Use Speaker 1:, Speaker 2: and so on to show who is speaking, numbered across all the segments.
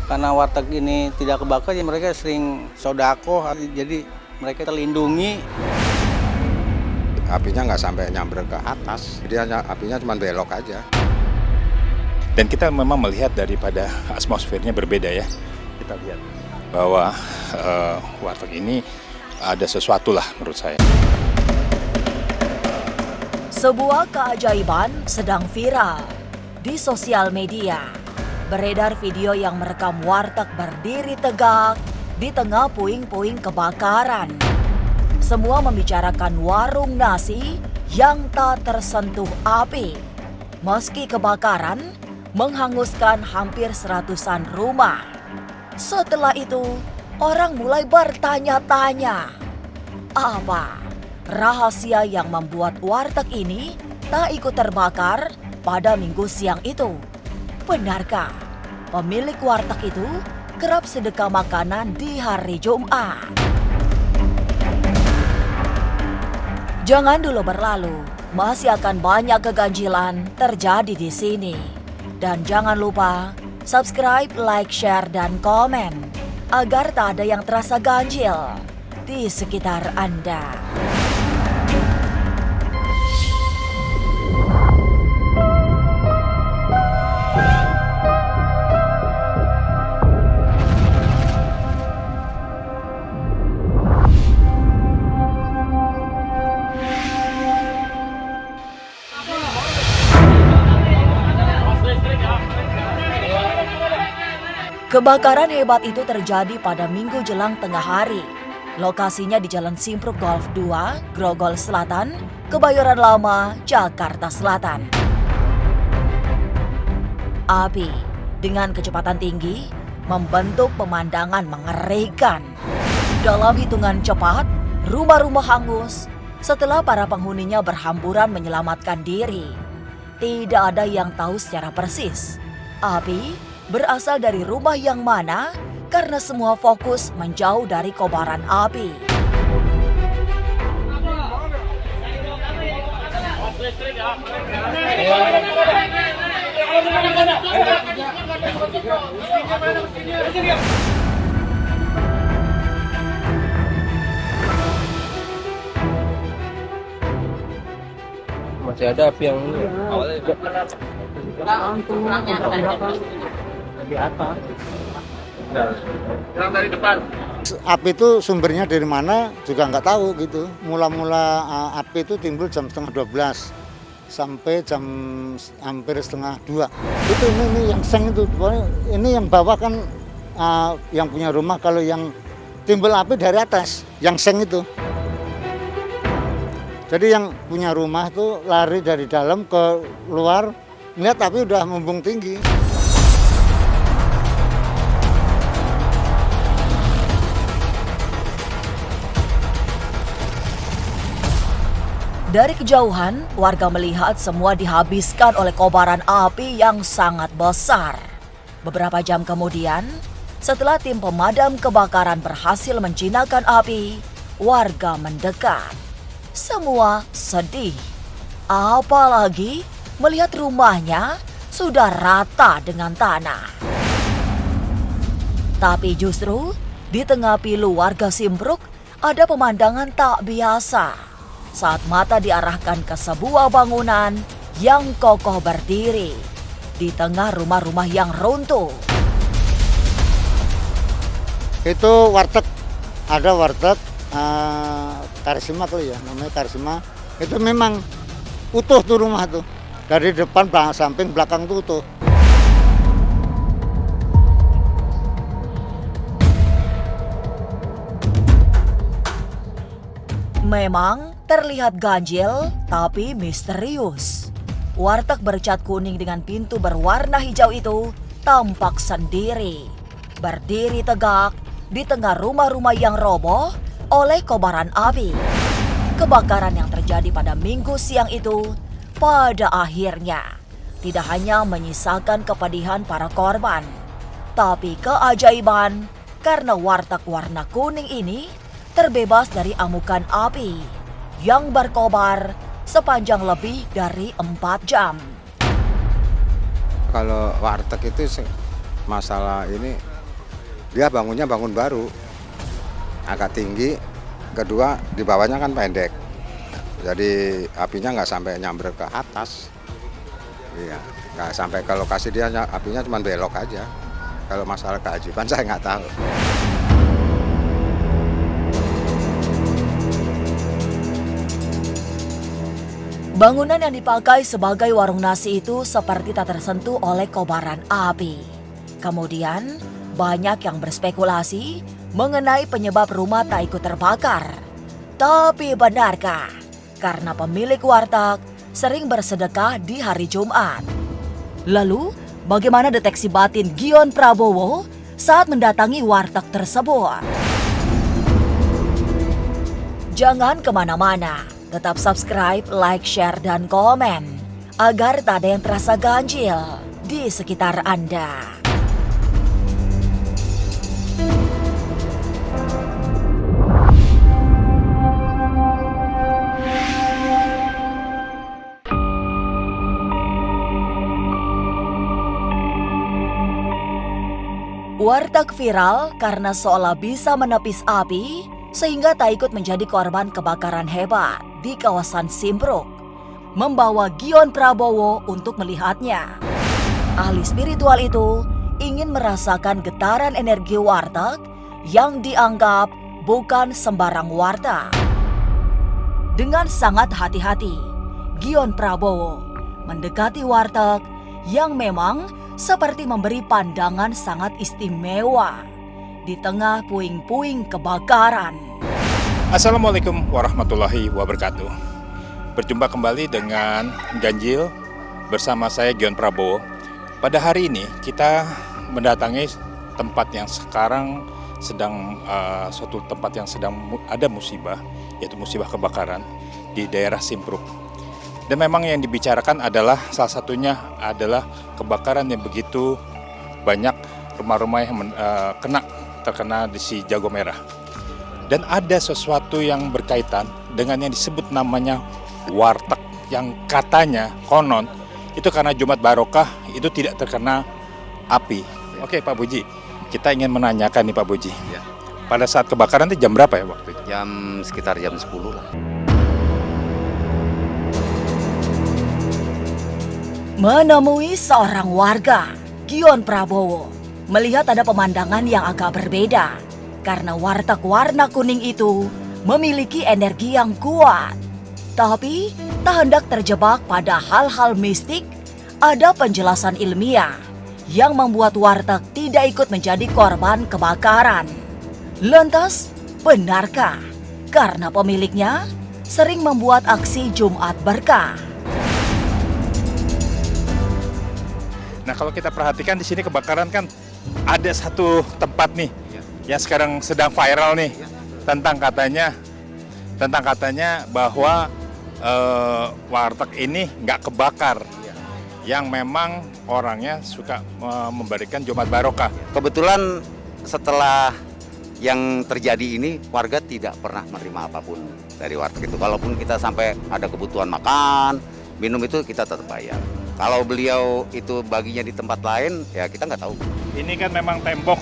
Speaker 1: Karena warteg ini tidak kebakar, ya mereka sering sodako, jadi mereka terlindungi.
Speaker 2: Apinya nggak sampai nyamber ke atas, jadi hanya apinya cuma belok aja.
Speaker 3: Dan kita memang melihat daripada atmosfernya berbeda ya. Kita lihat bahwa warteg ini ada sesuatu lah menurut saya.
Speaker 4: Sebuah keajaiban sedang viral di sosial media. Beredar video yang merekam warteg berdiri tegak di tengah puing-puing kebakaran. Semua membicarakan warung nasi yang tak tersentuh api. Meski kebakaran menghanguskan hampir seratusan rumah. Setelah itu, orang mulai bertanya-tanya, apa rahasia yang membuat warteg ini tak ikut terbakar pada Minggu siang itu? Benarkah pemilik warteg itu kerap sedekah makanan di hari Jumat? Jangan dulu berlalu, masih akan banyak keganjilan terjadi di sini. Dan jangan lupa subscribe, like, share, dan komen agar tak ada yang terasa ganjil di sekitar Anda. Kebakaran hebat itu terjadi pada Minggu jelang tengah hari. Lokasinya di Jalan Simpruk Golf 2, Grogol Selatan, Kebayoran Lama, Jakarta Selatan. Api dengan kecepatan tinggi membentuk pemandangan mengerikan. Dalam hitungan cepat, rumah-rumah hangus setelah para penghuninya berhamburan menyelamatkan diri. Tidak ada yang tahu secara persis api berasal dari rumah yang mana karena semua fokus menjauh dari kobaran api.
Speaker 1: Masih ada api yang di atas.
Speaker 5: Yang dari depan.
Speaker 6: Api itu sumbernya dari mana juga nggak tahu gitu. Mula-mula api itu timbul jam 11:30 sampai jam hampir setengah 2. Itu ini yang seng itu. Ini yang bawah kan yang punya rumah, kalau yang timbul api dari atas, yang seng itu. Jadi yang punya rumah itu lari dari dalam ke luar, lihat api udah mumbung tinggi.
Speaker 4: Dari kejauhan, warga melihat semua dihabiskan oleh kobaran api yang sangat besar. Beberapa jam kemudian, setelah tim pemadam kebakaran berhasil menjinakkan api, warga mendekat. Semua sedih. Apalagi melihat rumahnya sudah rata dengan tanah. Tapi justru di tengah pilu warga Simpruk ada pemandangan tak biasa saat mata diarahkan ke sebuah bangunan yang kokoh berdiri di tengah rumah-rumah yang runtuh.
Speaker 6: Itu warteg, ada warteg Karisma kali ya, namanya Karisma. Itu memang utuh tuh rumah tuh, dari depan, samping, belakang tuh utuh.
Speaker 4: Memang terlihat ganjil tapi misterius. Warteg bercat kuning dengan pintu berwarna hijau itu tampak sendiri, berdiri tegak di tengah rumah-rumah yang roboh oleh kobaran api. Kebakaran yang terjadi pada Minggu siang itu pada akhirnya tidak hanya menyisakan kepedihan para korban, tapi keajaiban karena warteg warna kuning ini terbebas dari amukan api yang berkobar sepanjang lebih dari 4 jam.
Speaker 2: Kalau warteg itu masalah ini, dia bangunnya bangun baru, agak tinggi, kedua di bawahnya kan pendek, jadi apinya nggak sampai nyamber ke atas. Iya, nggak sampai ke lokasi, dia apinya cuma belok aja. Kalau masalah keajaiban saya nggak tahu.
Speaker 4: Bangunan yang dipakai sebagai warung nasi itu seperti tak tersentuh oleh kobaran api. Kemudian, banyak yang berspekulasi mengenai penyebab rumah tak ikut terbakar. Tapi benarkah? Karena pemilik warteg sering bersedekah di hari Jumat. Lalu, bagaimana deteksi batin Gion Prabowo saat mendatangi warteg tersebut? Jangan kemana-mana. Tetap subscribe, like, share, dan komen agar tak ada yang terasa ganjil di sekitar Anda. Warteg viral karena seolah bisa menepis api sehingga tak ikut menjadi korban kebakaran hebat di kawasan Simpruk, membawa Gion Prabowo untuk melihatnya. Ahli spiritual itu ingin merasakan getaran energi warteg yang dianggap bukan sembarang warteg. Dengan sangat hati-hati, Gion Prabowo mendekati warteg yang memang seperti memberi pandangan sangat istimewa di tengah puing-puing kebakaran.
Speaker 3: Assalamualaikum warahmatullahi wabarakatuh. Berjumpa kembali dengan Ganjil bersama saya Gion Prabowo. Pada hari ini kita mendatangi tempat yang sekarang sedang suatu tempat yang sedang ada musibah, yaitu musibah kebakaran di daerah Simpruk. Dan memang yang dibicarakan adalah salah satunya adalah kebakaran yang begitu banyak rumah-rumah yang terkena di si Jago Merah. Dan ada sesuatu yang berkaitan dengan yang disebut namanya warteg, yang katanya konon itu karena Jumat Barokah itu tidak terkena api. Oke Pak Buji, kita ingin menanyakan nih Pak Buji.
Speaker 5: Ya.
Speaker 3: Pada saat kebakaran itu jam berapa ya waktu itu?
Speaker 5: Sekitar jam 10 lah.
Speaker 4: Menemui seorang warga, Gion Prabowo melihat ada pemandangan yang agak berbeda karena warteg warna kuning itu memiliki energi yang kuat. Tapi tak hendak terjebak pada hal-hal mistik, ada penjelasan ilmiah yang membuat warteg tidak ikut menjadi korban kebakaran. Lantas, benarkah karena pemiliknya sering membuat aksi Jumat Berkah?
Speaker 3: Nah kalau kita perhatikan di sini kebakaran kan ada satu tempat nih yang sekarang sedang viral nih tentang katanya bahwa warteg ini nggak kebakar, yang memang orangnya suka memberikan Jumat Barokah.
Speaker 5: Kebetulan setelah yang terjadi ini, warga tidak pernah menerima apapun dari warteg itu. Kalaupun kita sampai ada kebutuhan makan, minum itu kita tetap bayar. Kalau beliau itu baginya di tempat lain, ya kita nggak tahu.
Speaker 3: Ini kan memang tembok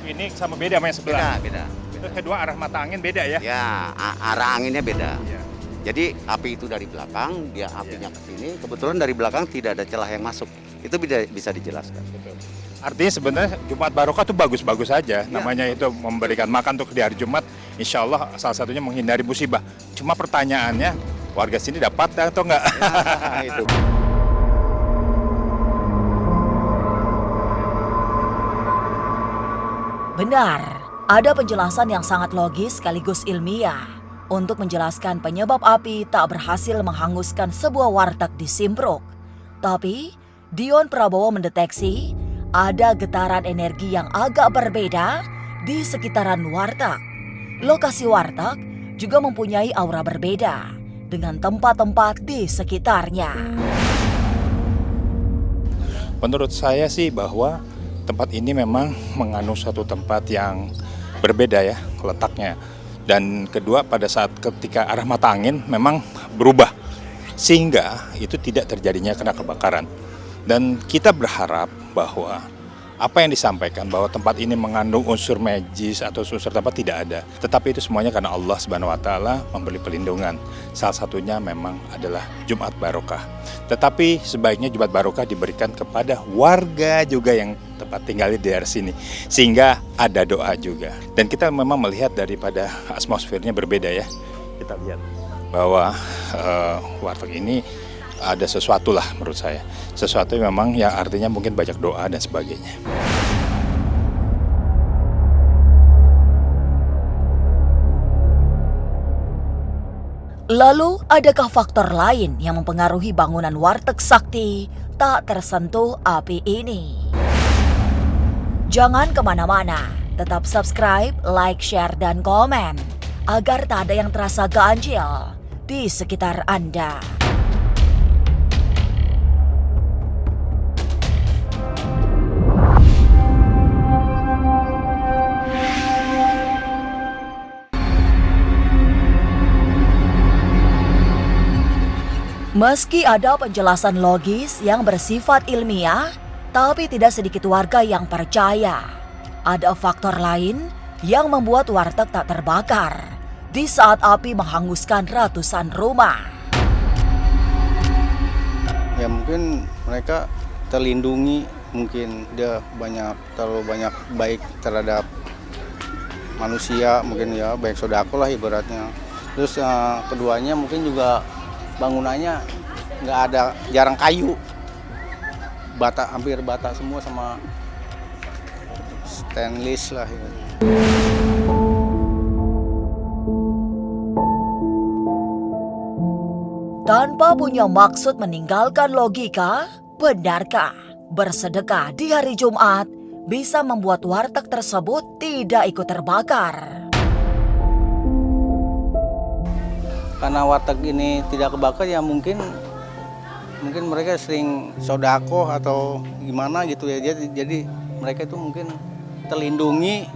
Speaker 3: ini sama beda sama yang sebelah.
Speaker 5: Beda.
Speaker 3: Itu kedua arah mata angin beda ya?
Speaker 5: Ya, arah anginnya beda.
Speaker 3: Ya.
Speaker 5: Jadi api itu dari belakang, dia apinya ke sini. Kebetulan dari belakang tidak ada celah yang masuk. Itu bisa dijelaskan.
Speaker 3: Betul. Artinya sebenarnya Jumat Barokah itu bagus-bagus saja. Namanya itu memberikan makan untuk di hari Jumat. Insya Allah salah satunya menghindari musibah. Cuma pertanyaannya, warga sini dapat atau enggak?
Speaker 5: Ya, itu.
Speaker 4: Benar, ada penjelasan yang sangat logis sekaligus ilmiah untuk menjelaskan penyebab api tak berhasil menghanguskan sebuah warteg di Simpruk. Tapi, Gion Prabowo mendeteksi ada getaran energi yang agak berbeda di sekitaran warteg. Lokasi warteg juga mempunyai aura berbeda dengan tempat-tempat di sekitarnya.
Speaker 3: Menurut saya sih bahwa tempat ini memang mengandung suatu tempat yang berbeda ya letaknya. Dan kedua pada saat ketika arah mata angin memang berubah sehingga itu tidak terjadinya kena kebakaran. Dan kita berharap bahwa apa yang disampaikan bahwa tempat ini mengandung unsur magis atau unsur tempat tidak ada. Tetapi itu semuanya karena Allah Subhanahu wa taala memberi pelindungan. Salah satunya memang adalah Jumat Barokah. Tetapi sebaiknya Jumat Barokah diberikan kepada warga juga yang tempat tinggal di daerah sini, sehingga ada doa juga. Dan kita memang melihat daripada atmosfernya berbeda ya. Kita lihat bahwa warteg ini ada sesuatu lah menurut saya. Sesuatu yang memang yang artinya mungkin banyak doa dan sebagainya.
Speaker 4: Lalu, adakah faktor lain yang mempengaruhi bangunan Warteg Sakti tak tersentuh api ini? Jangan kemana-mana, tetap subscribe, like, share, dan komen agar tak ada yang terasa ganjil di sekitar Anda. Meski ada penjelasan logis yang bersifat ilmiah, tapi tidak sedikit warga yang percaya ada faktor lain yang membuat warteg tak terbakar di saat api menghanguskan ratusan rumah.
Speaker 1: Ya mungkin mereka terlindungi, mungkin dia terlalu banyak baik terhadap manusia, mungkin ya baik sodako lah ibaratnya. Terus keduanya mungkin juga bangunannya nggak ada, jarang kayu, hampir bata semua sama stainless lah. Ya.
Speaker 4: Tanpa punya maksud meninggalkan logika, benarkah bersedekah di hari Jumat bisa membuat warteg tersebut tidak ikut terbakar?
Speaker 1: Karena warteg ini tidak kebakar ya mungkin mereka sering sodako atau gimana gitu ya, jadi mereka itu mungkin terlindungi,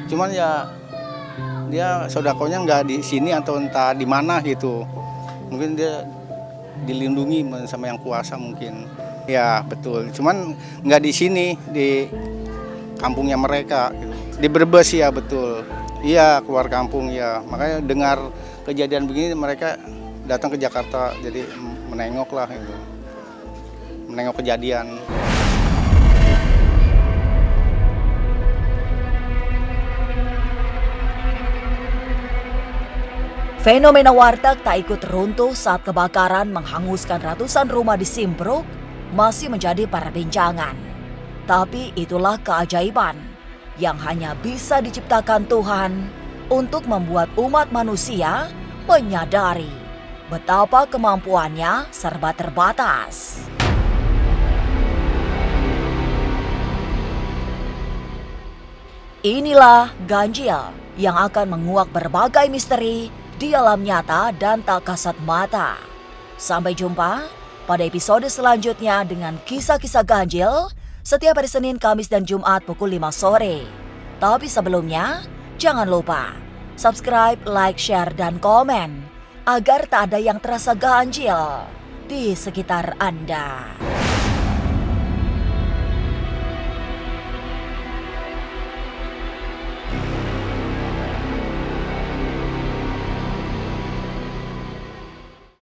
Speaker 1: cuman ya dia sodakonya nggak di sini atau entah di mana gitu, mungkin dia dilindungi sama yang kuasa mungkin. Ya betul, cuman nggak di sini, di kampungnya mereka gitu. Di Brebes ya betul. Iya, keluar kampung ya. Makanya dengar kejadian begini mereka datang ke Jakarta, jadi menengok lah gitu. Menengok kejadian.
Speaker 4: Fenomena warteg tak ikut runtuh saat kebakaran menghanguskan ratusan rumah di Simpruk masih menjadi perbincangan. Tapi itulah keajaiban yang hanya bisa diciptakan Tuhan untuk membuat umat manusia menyadari betapa kemampuannya serba terbatas. Inilah ganjil yang akan menguak berbagai misteri di alam nyata dan tak kasat mata. Sampai jumpa pada episode selanjutnya dengan kisah-kisah ganjil setiap hari Senin, Kamis, dan Jumat pukul 5 sore. Tapi sebelumnya, jangan lupa subscribe, like, share, dan komen agar tak ada yang terasa ganjil di sekitar Anda.